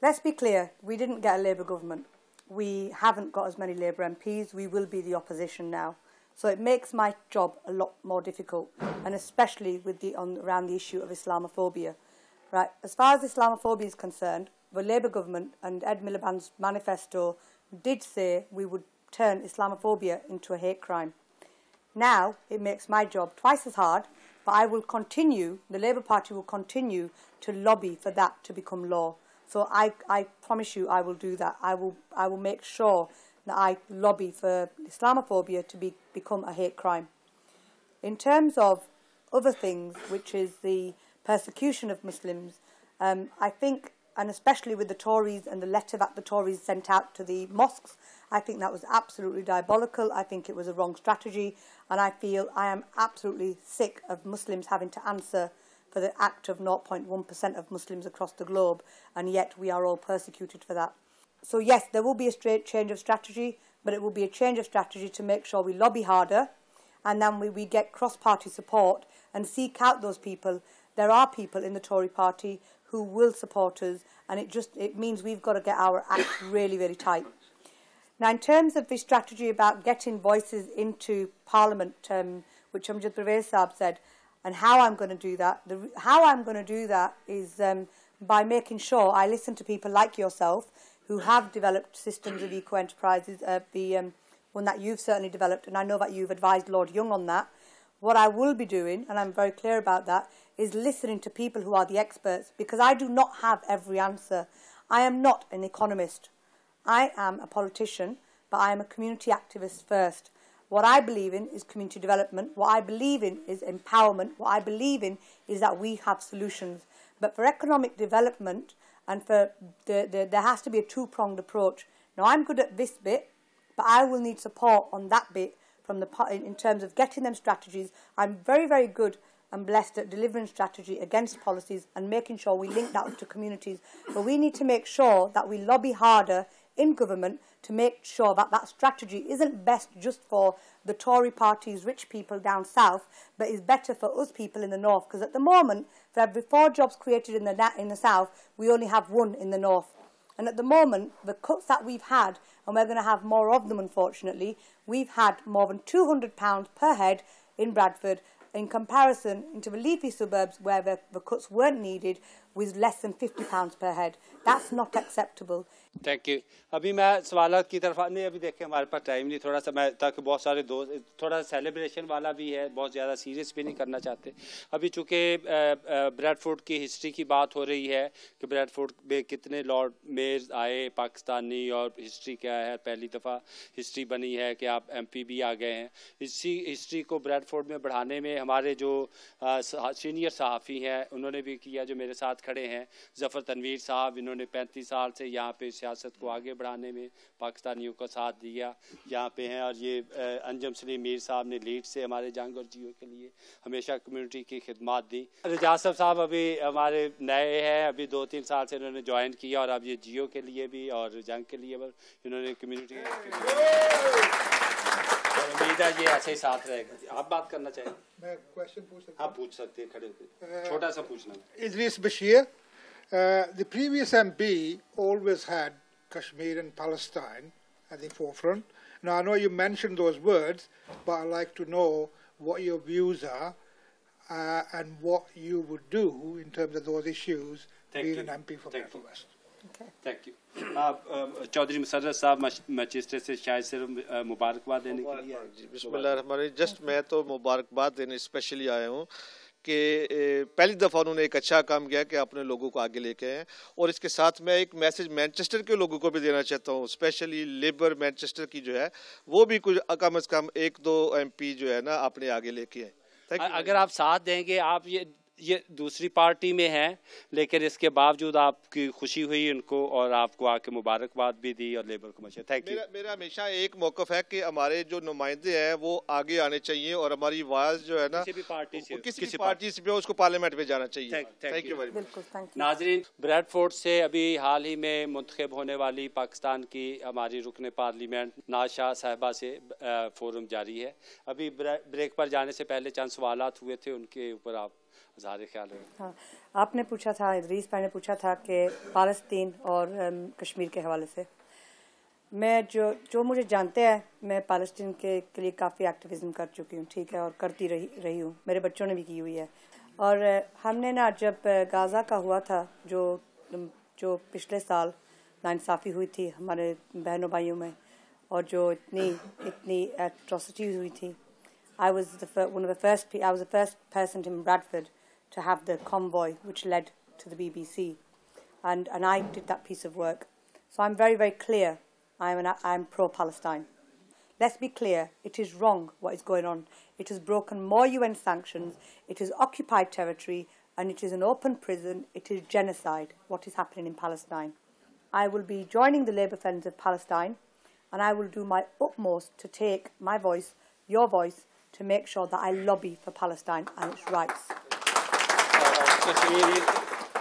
Let's be clear, we didn't get a Labour government. We haven't got as many Labour MPs. We will be the opposition now. So it makes my job a lot more difficult, and especially with around the issue of Islamophobia. Right? As far as Islamophobia is concerned, the Labour government and Ed Miliband's manifesto did say we would turn Islamophobia into a hate crime. Now it makes my job twice as hard, but I will continue, the Labour Party will continue to lobby for that to become law. So I promise you I will do that. I will make sure that I lobby for Islamophobia to become a hate crime. In terms of other things, which is the persecution of Muslims, I think, and especially with the Tories and the letter that the Tories sent out to the mosques, I think that was absolutely diabolical. I think it was a wrong strategy, and I feel I am absolutely sick of Muslims having to answer for the act of 0.1% of Muslims across the globe, and yet we are all persecuted for that. So yes, there will be a straight change of strategy, but it will be a change of strategy to make sure we lobby harder, and then we get cross-party support and seek out those people. There are people in the Tory party who will support us, and it means we've got to get our act really, really tight. Now, in terms of the strategy about getting voices into Parliament, which Amjad Pervez Saab said, and how I'm going to do that, how I'm going to do that is by making sure I listen to people like yourself who have developed systems of eco-enterprises, the one that you've certainly developed, and I know that you've advised Lord Young on that. What I will be doing, and I'm very clear about that, is listening to people who are the experts, because I do not have every answer. I am not an economist. I am a politician, but I am a community activist first. What I believe in is community development. What I believe in is empowerment. What I believe in is that we have solutions. But for economic development, and for there has to be a two-pronged approach. Now, I'm good at this bit, but I will need support on that bit from in terms of getting them strategies. I'm very, very good and blessed at delivering strategy against policies and making sure we link that up to communities. But we need to make sure that we lobby harder in government to make sure that that strategy isn't best just for the Tory party's rich people down south, but is better for us people in the north. Because at the moment, for every 4 jobs created in the south, we only have 1 in the north. And at the moment, the cuts that we've had, and we're going to have more of them, unfortunately, we've had more than £200 per head in Bradford, in comparison into the leafy suburbs where the cuts weren't needed, with less than £50 per head. That's not acceptable. Thank you. अभी मैं सवालात की तरफ नहीं, अभी देखें हमारे पास time नहीं, थोड़ा सा मैं ताकि बहुत सारे दोस्त, थोड़ा सेलिब्रेशन वाला भी है, बहुत ज़्यादा सीरियस भी नहीं करना चाहते. अभी चूँकि ब्रैडफोर्ड की हिस्ट्री की बात हो रही है कि ब्रैडफोर्ड में कितने लॉर्ड मेयर्स आए पाकिस्तानी और हिस्ट्री क्या है, पहली दफ़ा हिस्ट्री बनी है कि आप MP भी आ गए हैं. इसी हिस्ट्री को ब्रैडफोर्ड में बढ़ाने में हमारे जो सीनियर सहाफ़ी हैं उन्होंने भी किया, जो मेरे साथ खड़े हैं, ज़फ़र तनवीर साहब, इन्होंने 35 साल से यहाँ पे सियासत को आगे बढ़ाने में पाकिस्तानियों का साथ दिया, यहाँ पे हैं. और ये अंजम सलीम मीर साहब ने लीड से हमारे जंग और जियो के लिए हमेशा कम्युनिटी की खिदमत दी. रजासफ साहब अभी हमारे नए हैं, अभी 2-3 साल से इन्होंने ज्वाइन किया, और अब ये जियो के लिए भी और जंग के लिए इन्होंने कम्युनिटी उम्मीद है ये ऐसे ही साथ रहेगा. आप बात करना चाहेंगे? मैं क्वेश्चन पूछ सकता हूं? आप पूछ सकते हैं, खड़े होकर छोटा सा पूछना. Idris Bashir, the previous MP always had Kashmir and Palestine at the forefront. Now, I know you mentioned those words, but I'd like to know what your views are and what you would do in terms of those issues, being an MP for Bradford West. Okay. Thank you. Chaudhary Musarrat साहब Manchester से शायद सिर्फ मुबारकबाद देने के लिए. बिस्मिल्लाह. Just मैं तो मुबारकबाद देने स्पेशली आया हूँ कि पहली दफ़ा उन्होंने एक अच्छा काम किया कि अपने लोगों को आगे लेके आए, और इसके साथ मैं एक मैसेज मैनचेस्टर के लोगों को भी देना चाहता हूँ, स्पेशली लेबर मैनचेस्टर की जो है वो भी कुछ कम से कम 1-2 MP जो है ना अपने आगे लेके आए. अगर आप साथ देंगे, आप ये दूसरी पार्टी में हैं, लेकिन इसके बावजूद आपकी खुशी हुई उनको, और आपको आके मुबारकबाद भी दी और लेबर को मशे. Thank you. मेरा हमेशा एक मौक़िफ़ है कि हमारे जो नुमाइंदे हैं वो आगे आने चाहिए, और हमारी आवाज़ जो है ना किसी भी पार्टी से भी उसको पार्लियामेंट में जाना चाहिए. Thank you very much. नाज़रीन, ब्रैडफोर्ड से अभी हाल ही में मुंतखब होने वाली पाकिस्तान की हमारी रुकन पार्लियामेंट नाज शाह साहिबा से फोरम जारी है. अभी ब्रेक पर जाने से पहले चंद सवालात हुए थे, उनके ऊपर आप ख्याल है. हाँ, आपने पूछा था, इदरीस भाई ने पूछा था कि फ़लस्तीन और कश्मीर के हवाले से, मैं जो मुझे जानते हैं, मैं फ़लस्तीन के लिए काफ़ी एक्टिविज़म कर चुकी हूँ, ठीक है, और करती रही हूँ, मेरे बच्चों ने भी की हुई है. और हमने ना जब गाज़ा का हुआ था, जो जो पिछले साल नाइंसाफ़ी हुई थी हमारे बहनों भाइयों में और जो इतनी एट्रोसिटी हुई थी, I was the first person in Bradford to have the convoy which led to the BBC, and I did that piece of work. So I'm very, very clear. I'm pro-Palestine. Let's be clear. It is wrong what is going on. It has broken more UN sanctions. It is occupied territory, and it is an open prison. It is genocide. What is happening in Palestine? I will be joining the Labour Friends of Palestine, and I will do my utmost to take my voice, your voice, to make sure that I lobby for Palestine and its rights.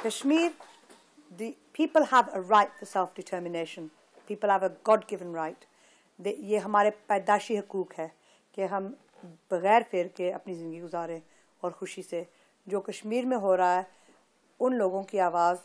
Kashmir, the people have a right for self-determination. People have a God-given right. ये हमारे पैदाशी हकूक़ है कि हम बग़ैर फेर के अपनी ज़िंदगी गुजारें और ख़ुशी से. जो कश्मीर में हो रहा है, उन लोगों की आवाज़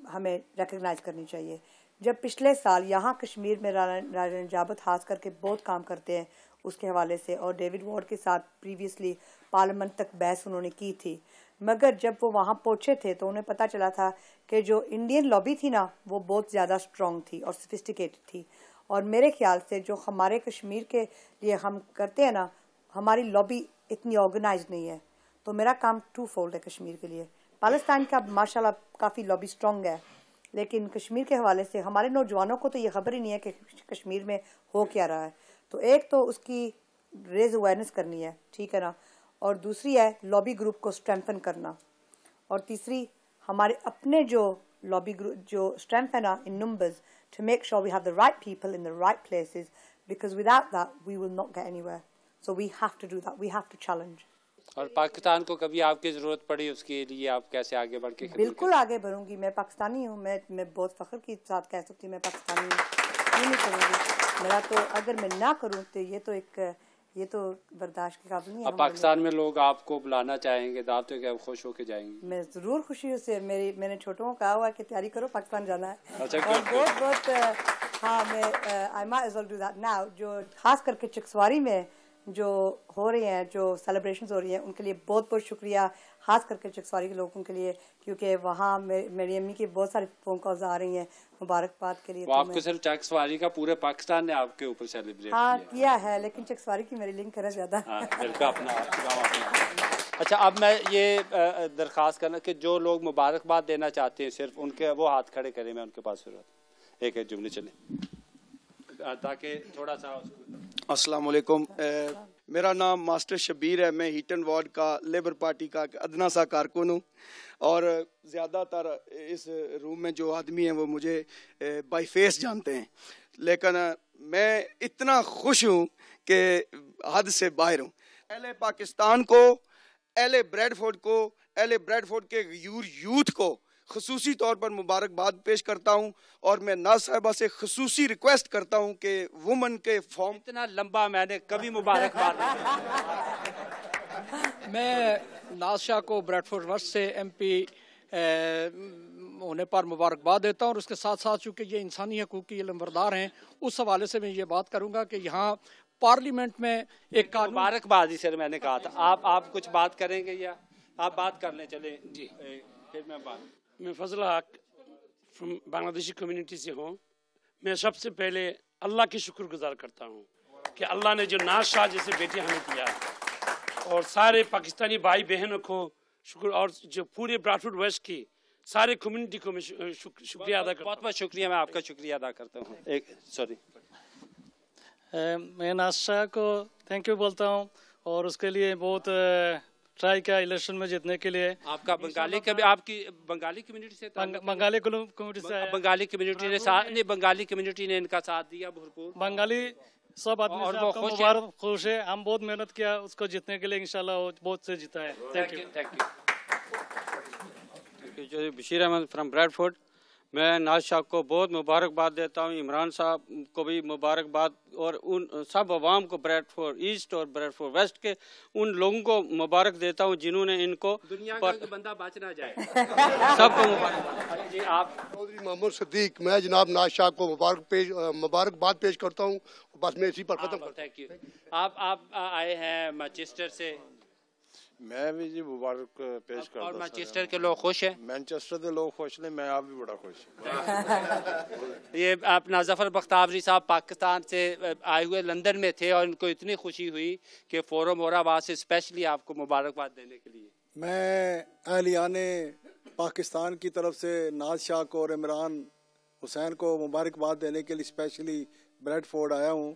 हमें रिकग्नाइज़ करनी चाहिए. जब पिछले साल यहाँ कश्मीर में राना नजाबत खास करके बहुत काम करते हैं उसके हवाले से, और डेविड वार्ड के साथ प्रीवियसली पार्लियामेंट तक बहस उन्होंने की थी, मगर जब वो वहाँ पहुँचे थे तो उन्हें पता चला था कि जो इंडियन लॉबी थी ना, वो बहुत ज़्यादा स्ट्रॉन्ग थी और सोफिस्टिकेटेड थी. और मेरे ख्याल से जो हमारे कश्मीर के लिए हम करते हैं ना, हमारी लॉबी इतनी ऑर्गेनाइज नहीं है. तो मेरा काम टू फोल्ड है कश्मीर के लिए. पाकिस्तान का माशाल्लाह काफ़ी लॉबी स्ट्रॉन्ग है, लेकिन कश्मीर के हवाले से हमारे नौजवानों को तो ये खबर ही नहीं है कि कश्मीर में हो क्या रहा है. तो एक तो उसकी रेज अवेयरनेस करनी है, ठीक है ना, और दूसरी है लॉबी ग्रुप को स्ट्रेंथन करना, और तीसरी हमारे अपने जो लॉबी ग्रुप जो स्ट्रेंथ है ना इन numbers, to make sure we have the right people in the right places, because without that we will not get anywhere. So we have to do that. We have to challenge. और पाकिस्तान को कभी आपकी ज़रूरत पड़ी उसके लिए आप कैसे आगे बढ़ के? बिल्कुल आगे बढ़ूंगी. मैं पाकिस्तानी हूँ. मैं बहुत फ़ख्र के साथ कह सकती हूँ मैं पाकिस्तानी हूँ. नहीं करूँगी. मेरा तो अगर मैं ना करूँ तो ये तो बर्दाश्त के काबिल नहीं है. अब पाकिस्तान में लोग आपको बुलाना चाहेंगे, दावत है कि आप खुश होकर जाएंगे? मैं ज़रूर खुशी से. मैंने छोटों को कहा हुआ है कि तैयारी करो, पाकिस्तान जाना है. अच्छा, और बहुत हाँ, मैं I might as well do that now. जो खास करके चकसवारी में जो हो रही हैं, जो सेलिब्रेशंस हो रही हैं, उनके लिए बहुत बहुत शुक्रिया, खास करके चकसवारी के लोगों के लिए, क्योंकि वहाँ मेरी अम्मी की बहुत सारी फ़ोन कॉल्स आ रही हैं मुबारकबाद के लिए. तो आपको सिर्फ चकसवारी का पूरे पाकिस्तान ने आपके ऊपर सेलिब्रेट किया है, लेकिन चकसवारी की मेरी लिंक है ज़्यादा. अच्छा, अब मैं ये दरख्वास्त करना कि जो लोग मुबारकबाद देना चाहते हैं सिर्फ उनके वो हाथ खड़े करें. मैं उनके पास एक जुमले चले ताकि थोड़ा सा. अस्सलाम वालेकुम. मेरा नाम मास्टर शबीर है. मैं हीटन वार्ड का लेबर पार्टी का अदना सा कारकुन हूँ, और ज़्यादातर इस रूम में जो आदमी हैं वो मुझे बाई फेस जानते हैं, लेकिन मैं इतना खुश हूँ कि हद से बाहर हूँ. एले पाकिस्तान को, एले ब्रैडफोर्ड के यूथ को खसूसी तौर पर मुबारकबाद पेश करता हूँ, और मैं नाज साहिबा से खसूसी रिक्वेस्ट करता हूँ कि वुमन के फॉर्म. इतना लंबा मैंने कभी मुबारकबाद मैं नाज शाह को ब्रैडफोर्ड वेस्ट से MP होने पर मुबारकबाद देता हूँ, और उसके साथ साथ चूँकि ये इंसानी हकूक़ के लंबरदार हैं, उस हवाले से मैं ये बात करूँगा कि यहाँ पार्लियामेंट में एक मुबारकबाद ही सर मैंने कहा था. आप कुछ बात करेंगे या आप बात करने चले? जी, फिर मैं फजल हक फ्रॉम बांग्लादेशी कम्युनिटी से हूँ. मैं सबसे पहले अल्लाह की शुक्रगुजार करता हूँ कि अल्लाह ने जो नाज शाह जैसे बेटे हमें दिया, और सारे पाकिस्तानी भाई बहनों को शुक्र, और जो पूरे ब्रैडफोर्ड वेस्ट की सारे कम्युनिटी को मैं शुक्रिया अदा करता हूँ. बहुत बहुत शुक्रिया. मैं आपका शुक्रिया अदा करता हूँ. मैं नाज शाह को थैंक यू बोलता हूँ, और उसके लिए बहुत ट्राई किया इलेक्शन में जीतने के लिए. आपकी बंगाली कम्युनिटी से बंगाली कम्युनिटी से बंगाली कम्युनिटी ने साथ नहीं, बंगाली कम्युनिटी ने इनका साथ दिया भरपूर. बंगाली सब आदमी और वो खुश है. हम बहुत मेहनत किया उसको जीतने के लिए, इंशाल्लाह वो बहुत से जीता है. Thank you. Bashir Ahmed from Bradford. मैं नाज शाह को बहुत मुबारकबाद देता हूँ, इमरान साहब को भी मुबारकबाद, और उन सब अवाम को ब्रैडफोर्ड ईस्ट और ब्रैडफोर्ड वेस्ट के उन लोगों को मुबारक देता हूँ जिन्होंने इनको दुनिया का बंदा बच ना जाए. सबको मुबारक. जी, आप चौधरी मोहम्मद सदीक. मैं जनाब नाज शाह को मुबारकबाद पेश करता हूँ. बस मैं इसी पर खत्म करता हूँ. Thank you. आप आए हैं मैनचेस्टर से. मैं भी जी मुबारक पेश करता हूं। और मैनचेस्टर के लोग खुश हैं? मैनचेस्टर के लोग खुश हैं, मैं आप भी बड़ा खुश हूं। ये अपना जफर बख्तावरी साहब पाकिस्तान से आए हुए लंदन में थे और इनको इतनी खुशी हुई कि फोरम हो रहा, वहाँ से स्पेशली आपको मुबारकबाद देने के लिए। मैं अहलियाने पाकिस्तान की तरफ से नाज शाह को और इमरान हुसैन को मुबारकबाद देने के लिए स्पेशली ब्रेडफोर्ड आया हूँ।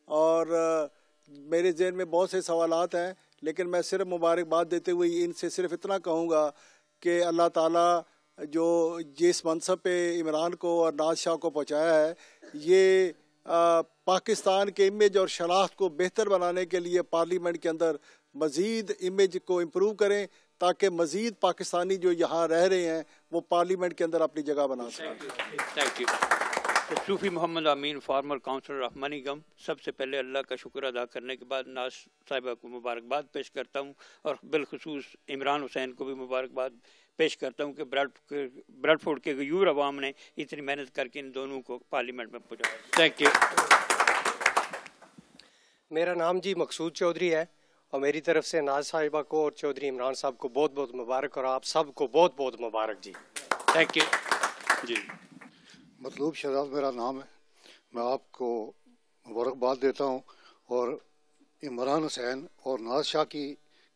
और मेरे जहन में बहुत से सवालात हैं, लेकिन मैं सिर्फ मुबारकबाद देते हुए इनसे सिर्फ इतना कहूँगा कि अल्लाह ताला जो जिस मनसब पे इमरान को और नाज शाह को पहुँचाया है, ये पाकिस्तान के इमेज और शनाख्त को बेहतर बनाने के लिए पार्लियामेंट के अंदर मज़ीद इमेज को इम्प्रूव करें, ताकि मज़ीद पाकिस्तानी जो यहाँ रह रहे हैं वो पार्लियामेंट के अंदर अपनी जगह बना सकें। Thank you. Sufi Mohammad Amin, former counsellor of Manigam. सबसे पहले अल्लाह का शुक्र अदा करने के बाद नाज साहिबा को मुबारकबाद पेश करता हूँ और बिलखुसूस इमरान हुसैन को भी मुबारकबाद पेश करता हूँ कि ब्रेडफोर्ड के गयूर अवाम ने इतनी मेहनत करके इन दोनों को पार्लियामेंट में पहुँचाया। Thank you. मेरा नाम जी मकसूद चौधरी है और मेरी तरफ से नाज साहिबा को और चौधरी इमरान साहब को बहुत बहुत मुबारक और आप सबको बहुत बहुत मुबारक जी। थैंक यू जी। मतलूब शहजाद मेरा नाम है, मैं आपको मुबारकबाद देता हूँ। और इमरान हुसैन और नाज शाह की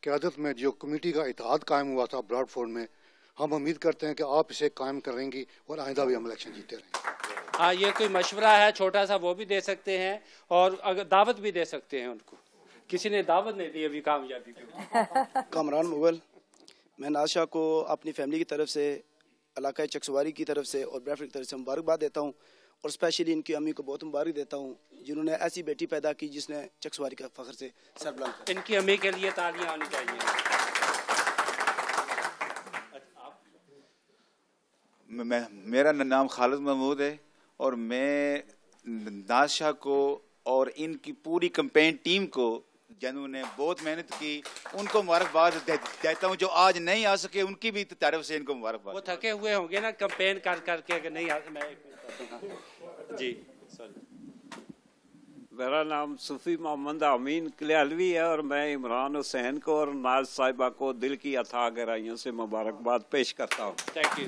क़यादत में जो कमेटी का इत्तेहाद कायम हुआ था ब्रेडफोर्ड में, हम उम्मीद करते हैं कि आप इसे कायम करेंगी और आइंदा भी हम इलेक्शन जीते रहेंगे। हाँ, ये कोई मशवरा है छोटा सा, वो भी दे सकते हैं और अगर दावत भी दे सकते हैं उनको। किसी ने दावत नहीं दी अभी कामयाबी की। कामरान मुगल, मैं नाज शाह को अपनी फैमिली की तरफ से, इलाका चकसवारी की तरफ से और ब्रेडफोर्ड की तरफ से मुबारकबाद देता हूँ और स्पेशली इनकी अम्मी को बहुत मुबारक देता हूँ जिन्होंने ऐसी बेटी पैदा की जिसने चकसवारी का फख्र से सर बुलंद किया। इनकी अम्मी के लिए तालियां आनी चाहिए। मेरा नाम खालिद महमूद है और मैं नाज शाह को और इनकी पूरी कैंपेन टीम को जिन्होंने बहुत मेहनत की उनको मुबारकबाद देता हूँ। जो आज नहीं आ सके उनकी भी तरफ से इनको मुबारकबाद। वो थके हुए होंगे ना कैंपेन कर करके कि नहीं मैं जी मेरा नाम सूफी मोहम्मद अमीन कल्यालवी है और मैं इमरान हुसैन को और नाज साहिबा को दिल की अथाह गहराइयों से मुबारकबाद पेश करता हूँ। थैंक यू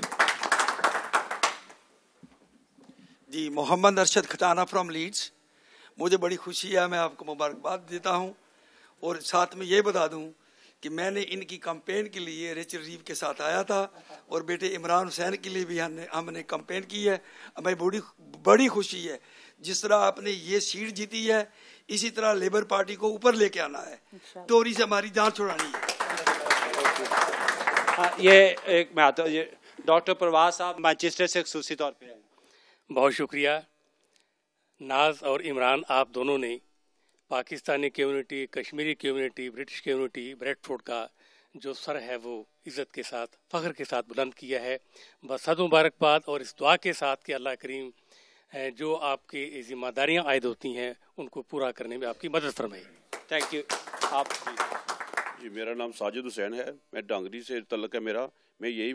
जी। मोहम्मद अरशद खटाना फ्रॉम लीड्स, मुझे बड़ी खुशी है, मैं आपको मुबारकबाद देता हूँ और साथ में ये बता दूँ कि मैंने इनकी कैंपेन के लिए रेचल रीव के साथ आया था और बेटे इमरान हुसैन के लिए भी हमने कैंपेन की है। हमें बड़ी खुशी है, जिस तरह आपने ये सीट जीती है इसी तरह लेबर पार्टी को ऊपर लेके आना है, टोरी से हमारी जान छुड़ानी है। ये एक मैं आता हूँ, ये डॉक्टर परवाज साहब मैनचेस्टर से खसूसी तौर पे आए। बहुत शुक्रिया। नाज और इमरान, आप दोनों ने Pakistani community, Kashmiri community, British community, Bradford का जो सर है वो इज़्ज़त के साथ, फ़ख्र के साथ बुलंद किया है। बस हद मुबारकबाद और इस दुआ के साथ कि अल्लाह करीम जो आपकी जिम्मेदारियाँ आयद होती हैं उनको पूरा करने में आपकी मदद फरमाए। Thank you. आप जी, मेरा नाम साजिद हुसैन है, मैं डांगरी से तल्लक है मेरा। मैं यही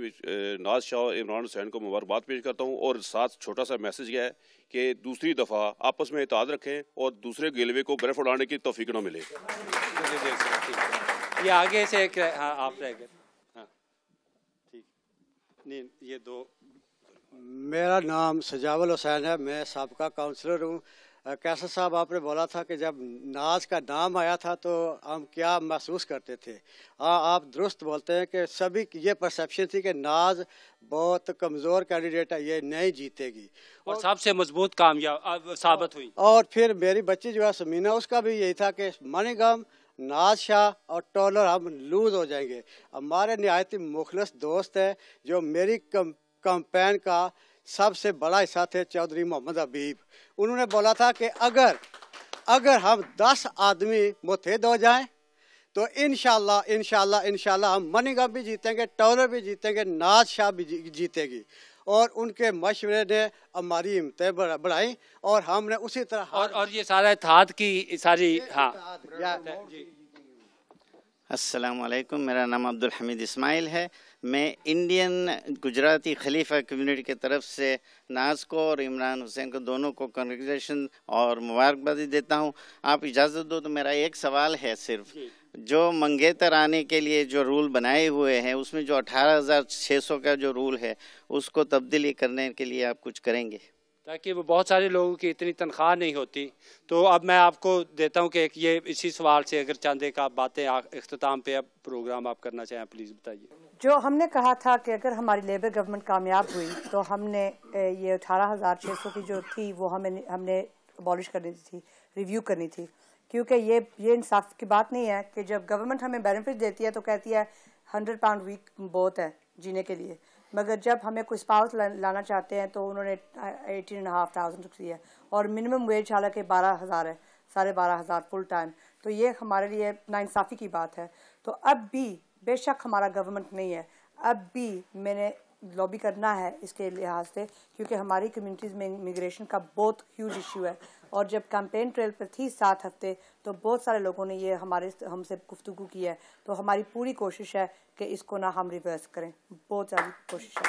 नाज शाह और इमरान हुसैन को मुबारकबाद पेश करता हूँ और साथ छोटा सा मैसेज यह है कि दूसरी दफ़ा आपस में इत्तेहाद रखें और दूसरे गेलवे को ब्रेडफोर्ड आने की तौफीक न मिले। ये आगे से एक, हाँ आप रह गए। हाँ ठीक नहीं, ये दो। मेरा नाम सजावल हुसैन है, मैं साबका काउंसलर हूँ। कैसर साहब, आपने बोला था कि जब नाज का नाम आया था तो हम क्या महसूस करते थे। हाँ, आप दुरुस्त बोलते हैं कि सभी की ये परसेप्शन थी कि नाज बहुत कमज़ोर कैंडिडेट है, ये नहीं जीतेगी और सबसे मजबूत कामयाब साबित हुई। और फिर मेरी बच्ची जो है समीना, उसका भी यही था कि मनीगम, नाज शाह और टॉलर हम लूज हो जाएंगे। हमारे निहायती मुखलस दोस्त है जो मेरी कैंपेन का सबसे बड़ा हिस्सा थे, चौधरी मोहम्मद हबीब। उन्होंने बोला था कि अगर हम 10 आदमी मुत्तहिद हो जाएं तो इंशाल्लाह हम मनीगम भी जीतेंगे, टॉलर भी जीतेंगे, नाज शाह भी जीतेगी। और उनके मशवरे ने हमारी हिम्मतें बढ़ाई और हमने उसी तरह और ये सारा इत्तेहाद की सारी। हाँ, अस्सलाम वालेकुम, मेरा नाम अब्दुल हमीद इस्माइल है, मैं इंडियन गुजराती खलीफा कम्युनिटी की तरफ से नाज को और इमरान हुसैन को दोनों को कंग्रेचुलेशन और मुबारकबादी देता हूं। आप इजाज़त दो तो मेरा एक सवाल है सिर्फ, जो मंगेतर आने के लिए जो रूल बनाए हुए हैं उसमें जो 18,600 का जो रूल है उसको तब्दीली करने के लिए आप कुछ करेंगे? ताकि वो बहुत सारे लोगों की इतनी तनख्वाह नहीं होती। तो अब मैं आपको देता हूं कि एक ये इसी सवाल से अगर चंद एक आप बातें इख्तिताम पे अब प्रोग्राम आप करना चाहें प्लीज़ बताइए। जो हमने कहा था कि अगर हमारी लेबर गवर्नमेंट कामयाब हुई तो हमने ये 18,600 की जो थी वो हमने अबॉलिश करनी थी, रिव्यू करनी थी, क्योंकि ये इंसाफ की बात नहीं है कि जब गवर्नमेंट हमें बेनिफिट देती है तो कहती है 100 पाउंड वीक बहुत है जीने के लिए, मगर जब हमें कोई स्पाउस लाना चाहते हैं तो उन्होंने 18,500 रखी है और मिनिमम वेज हालांकि 12,000 है, 12,500 फुल टाइम। तो ये हमारे लिए नाइंसाफ़ी की बात है। तो अब भी बेशक हमारा गवर्नमेंट नहीं है, अब भी मैंने लॉबी करना है इसके लिहाज से, क्योंकि हमारी कम्युनिटीज़ में इमिग्रेशन का बहुत ह्यूज इशू है। और जब कैंपेन ट्रेल पर थी 7 हफ्ते तो बहुत सारे लोगों ने ये हमसे गुफ्तगू की है। तो हमारी पूरी कोशिश है कि इसको ना हम रिवर्स करें, बहुत सारी कोशिश है।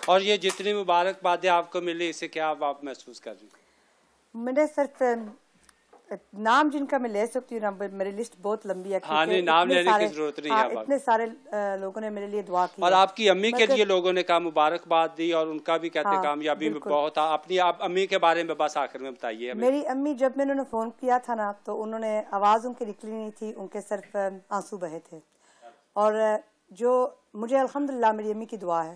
और ये जितनी मुबारकबादें आपको मिली इससे क्या आप महसूस कर रही हैं? मैंने सिर्फ नाम जिनका मैं ले सकती हूँ ना, मेरी लिस्ट बहुत लंबी है। हाँ, नहीं नाम लेने की जरूरत नहीं है। इतने सारे लोगों ने मेरे लिए दुआ की और आपकी अम्मी के लिए लोगों ने कहा मुबारकबाद दी और उनका भी कहते कामयाबी में बहुत। अपनी आप अम्मी के बारे में बस आखिर में बताइए। मेरी अम्मी जब मैंने उन्हें फ़ोन किया था ना तो उन्होंने आवाज़ उनकी निकली नहीं थी, उनके सिर्फ आंसू बहे थे। और जो मुझे अल्हम्दुलिल्लाह मेरी अम्मी की दुआ है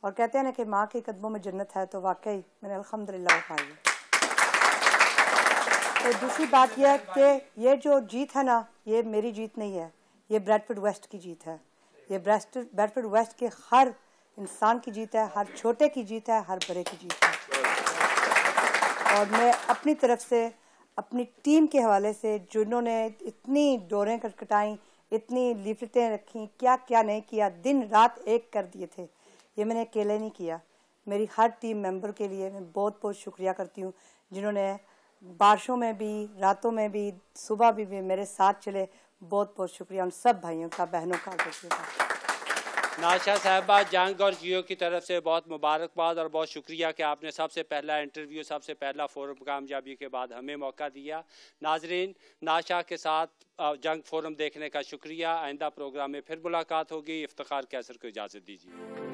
और कहते हैं ना कि माँ के कदमों में जन्नत है, तो वाकई मैंने अल्हम्दुलिल्लाह उठाई है। तो दूसरी बात यह है कि ये जो जीत है ना, ये मेरी जीत नहीं है, ये ब्रैडफोर्ड वेस्ट की जीत है। ये ब्रैडफोर्ड वेस्ट के हर इंसान की जीत है, हर छोटे की जीत है, हर बड़े की जीत है। और मैं अपनी तरफ से अपनी टीम के हवाले से जिन्होंने इतनी डोरें कटकटाई, इतनी लीफलेटें रखी, क्या क्या नहीं किया, दिन रात एक कर दिए थे, ये मैंने अकेले नहीं किया। मेरी हर टीम मेंबर के लिए मैं बहुत बहुत शुक्रिया करती हूँ, जिन्होंने बारिशों में भी, रातों में भी, सुबह भी मेरे साथ चले। बहुत बहुत शुक्रिया उन सब भाइयों का, बहनों का। नाज़ा साहिबा, जंग और जियो की तरफ से बहुत मुबारकबाद और बहुत शुक्रिया कि आपने सबसे पहला इंटरव्यू, सबसे पहला फोरम कामयाबी के बाद हमें मौका दिया। नाजरीन, नाज़ा के साथ जंग फोरम देखने का शुक्रिया। आइंदा प्रोग्राम में फिर मुलाकात होगी। इफ्तिखार कैसर को इजाज़त दीजिए।